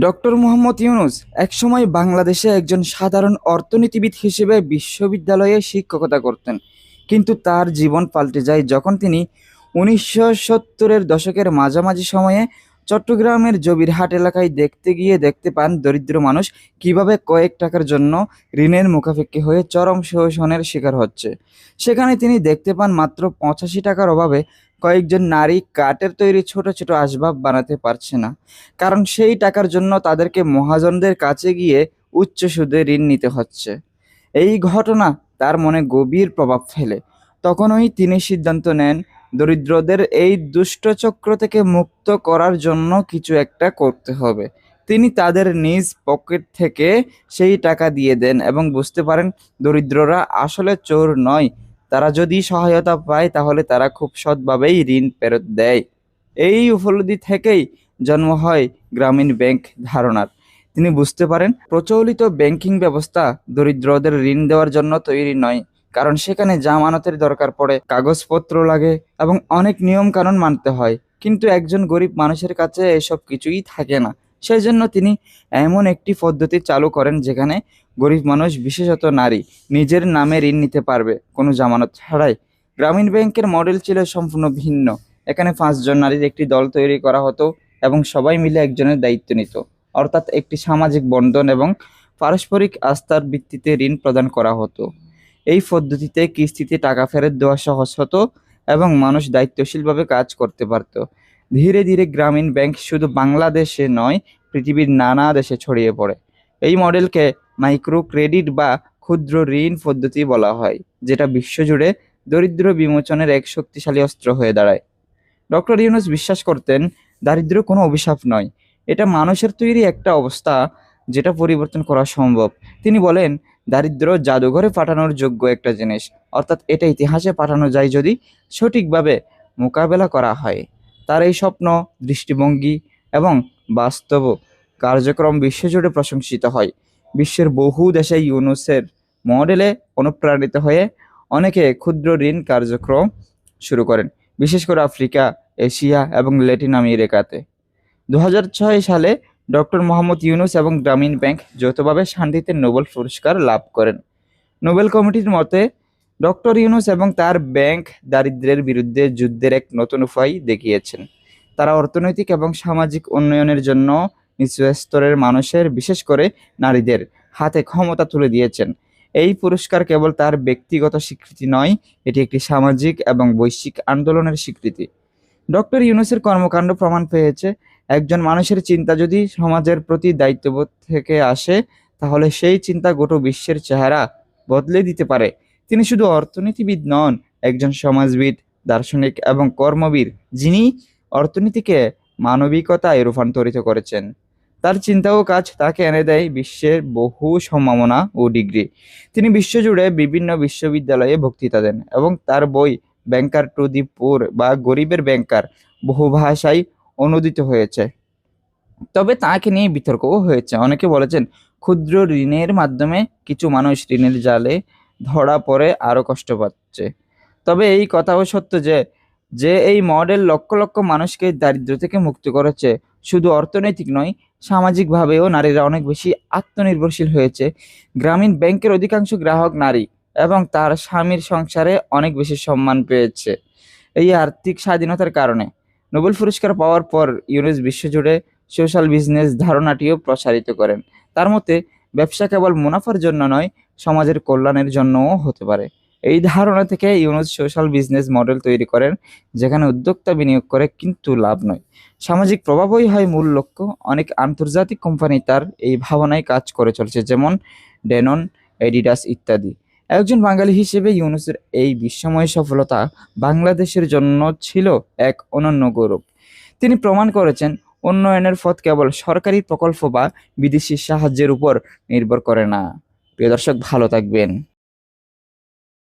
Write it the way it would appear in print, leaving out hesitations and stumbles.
Doctor Mohammad Yunus একসময় বাংলাদেশে একজন সাধারণ অর্থনীতিবিদ হিসেবে বিশ্ববিদ্যালয়ে শিক্ষকতা করতেন। কিন্তু তার জীবন পাল্টে যায় যখন তিনি 1970-এর দশকের মাঝামাঝি সময়ে চট্টগ্রামের জবিরহাট এলাকায় দেখতে গিয়ে দেখতে পান দরিদ্র মানুষ কিভাবে কয়েক টাকার জন্য ঋণের মুখাপেক্ষী হয়ে চরম শোষণের শিকার হচ্ছে। সেখানে তিনি দেখতে পান মাত্র 85 টাকার অভাবে কয়েকজন নারী কাঠের তৈরি ছোট ছোট আসবাব বানাতে পারছে না, কারণ সেই টাকার জন্য তাদেরকে মহাজনদের কাছে গিয়ে উচ্চ সুদে ঋণ নিতে হচ্ছে। এই ঘটনা তার মনে গভীর প্রভাব ফেলে। তখনই তিনি সিদ্ধান্ত নেন দরিদ্রদের এই দুষ্ট চক্র থেকে মুক্ত করার জন্য কিছু একটা করতে হবে। তিনি তাদের নিজ পকেট থেকে সেই টাকা দিয়ে দেন এবং বুঝতে পারেন দরিদ্ররা আসলে চোর নয়, তারা যদি সহায়তা পায় তাহলে তারা খুব সৎভাবেই ঋণ ফেরত দেয়। এই উপলব্ধি থেকেই জন্ম হয় গ্রামীণ ব্যাংক ধারণার। তিনি বুঝতে পারেন প্রচলিত ব্যাংকিং ব্যবস্থা দরিদ্রদের ঋণ দেওয়ার জন্য তৈরি নয়, কারণ সেখানে জামানতের দরকার পড়ে, কাগজপত্র লাগে এবং অনেক নিয়ম কানুন মানতে হয়। কিন্তু একজন গরিব মানুষের কাছে এসব কিছুই থাকে না। সেই জন্য তিনি এমন একটি পদ্ধতি চালু করেন যেখানে গরিব মানুষ, বিশেষত নারী, নিজের নামে ঋণ নিতে পারবে কোনো জামানত ছাড়াই। গ্রামীণ ব্যাংকের মডেল ছিল সম্পূর্ণ ভিন্ন। এখানে 5 জন নারীর একটি দল তৈরি করা হতো এবং সবাই মিলে একজনের দায়িত্ব নিত, অর্থাৎ একটি সামাজিক বন্ধন এবং পারস্পরিক আস্থার ভিত্তিতে ঋণ প্রদান করা হতো। এই পদ্ধতিতে কিস্তিতে টাকা ফেরত দেওয়া সহজ হতো এবং মানুষ দায়িত্বশীলভাবে কাজ করতে পারত। ধীরে ধীরে গ্রামীণ ব্যাংক শুধু বাংলাদেশে নয়, পৃথিবীর নানা দেশে ছড়িয়ে পড়ে। এই মডেলকে মাইক্রো ক্রেডিট বা ক্ষুদ্র ঋণ পদ্ধতি বলা হয়, যেটা বিশ্বজুড়ে দরিদ্র বিমোচনের এক শক্তিশালী অস্ত্র হয়ে দাঁড়ায়। ডক্টর ইউনূস বিশ্বাস করতেন দারিদ্র্য কোনো অভিশাপ নয়, এটা মানুষের তৈরি একটা অবস্থা যেটা পরিবর্তন করা সম্ভব। তিনি বলেন দারিদ্র্য জাদুঘরে পাঠানোর যোগ্য একটা জিনিস, অর্থাৎ এটা ইতিহাসে পাঠানো যায় যদি সঠিকভাবে মোকাবেলা করা হয়। তার এই স্বপ্ন, দৃষ্টিভঙ্গি এবং বাস্তব কার্যক্রম বিশ্বজুড়ে প্রশংসিত হয়। বিশ্বের বহু দেশে ইউনূসের মডেলে অনুপ্রাণিত হয়ে অনেকে ক্ষুদ্র ঋণ কার্যক্রম শুরু করেন, বিশেষ করে আফ্রিকা, এশিয়া এবং ল্যাটিন আমেরিকাতে। 2006 সালে ডক্টর মোহাম্মদ ইউনূস এবং গ্রামীণ ব্যাংক যৌথভাবে শান্তিতে নোবেল পুরস্কার লাভ করেন। নোবেল কমিটির মতে ডক্টর ইউনূস এবং তার ব্যাংক দারিদ্র্যের বিরুদ্ধে যুদ্ধের এক নতুন উপায় দেখিয়েছেন। তারা অর্থনৈতিক এবং সামাজিক উন্নয়নের জন্য নিচু স্তরের মানুষের, বিশেষ করে নারীদের হাতে ক্ষমতা তুলে দিয়েছেন। এই পুরস্কার কেবল তার ব্যক্তিগত স্বীকৃতি নয়, এটি একটি সামাজিক এবং বৈশ্বিক আন্দোলনের স্বীকৃতি। ডক্টর ইউনূসের কর্মকাণ্ড প্রমাণ পেয়েছে একজন মানুষের চিন্তা যদি সমাজের প্রতি দায়িত্ববোধ থেকে আসে, তাহলে সেই চিন্তা গোটা বিশ্বের চেহারা বদলে দিতে পারে। তিনি শুধু অর্থনীতিবিদ নন, একজন সমাজবিদ, দার্শনিক এবং কর্মবীর, যিনি অর্থনীতিকে মানবিকতায় রূপান্তরিত করেছেন। তার চিন্তা ও কাজ তাকে এনে দেয় বিশ্বের বহু সম্ভাবনা ও ডিগ্রি। তিনি বিশ্বজুড়ে বিভিন্ন বিশ্ববিদ্যালয়ে বক্তৃতা দেন এবং তার বই ব্যাংকার টু দি পুর বা গরিবের ব্যাংকার বহু ভাষায় অনূদিত হয়েছে। তবে তাকে নিয়ে বিতর্কও হয়েছে। অনেকে বলেছেন ক্ষুদ্র ঋণের মাধ্যমে কিছু মানুষ ঋণের জালে ধরা পড়ে আরো কষ্ট পাচ্ছে। তবে এই কথাও সত্য যে যে এই মডেল লক্ষ লক্ষ মানুষকে দারিদ্র্য থেকে মুক্ত করেছে। শুধু অর্থনৈতিক নয়, সামাজিকভাবেও নারীরা অনেক বেশি আত্মনির্ভরশীল হয়েছে। গ্রামীণ ব্যাংকের অধিকাংশ গ্রাহক নারী এবং তার স্বামীর সংসারে অনেক বেশি সম্মান পেয়েছে এই আর্থিক স্বাধীনতার কারণে। নোবেল পুরস্কার পাওয়ার পর ইউনূস বিশ্বজুড়ে সোশ্যাল বিজনেস ধারণাটিও প্রসারিত করেন। তার মতে ব্যবসা কেবল মুনাফার জন্য নয়, সমাজের কল্যাণের জন্যও হতে পারে। এই ধারণা থেকে ইউনূস সোশ্যাল বিজনেস মডেল তৈরি করেন, যেখানে উদ্যোক্তা বিনিয়োগ করে কিন্তু লাভ নয়, সামাজিক প্রভাবই হয় মূল লক্ষ্য। অনেক আন্তর্জাতিক কোম্পানি তার এই ভাবনায় কাজ করে চলছে, যেমন ড্যানন, এডিডাস ইত্যাদি। একজন বাঙালি হিসেবে ইউনূসের এই বিস্ময় সফলতা বাংলাদেশের জন্য ছিল এক অনন্য গৌরব। তিনি প্রমাণ করেছেন উন্নয়নের পথ কেবল সরকারি প্রকল্প বা বিদেশি সাহায্যের উপর নির্ভর করে না। প্রিয় দর্শক, ভালো থাকবেন।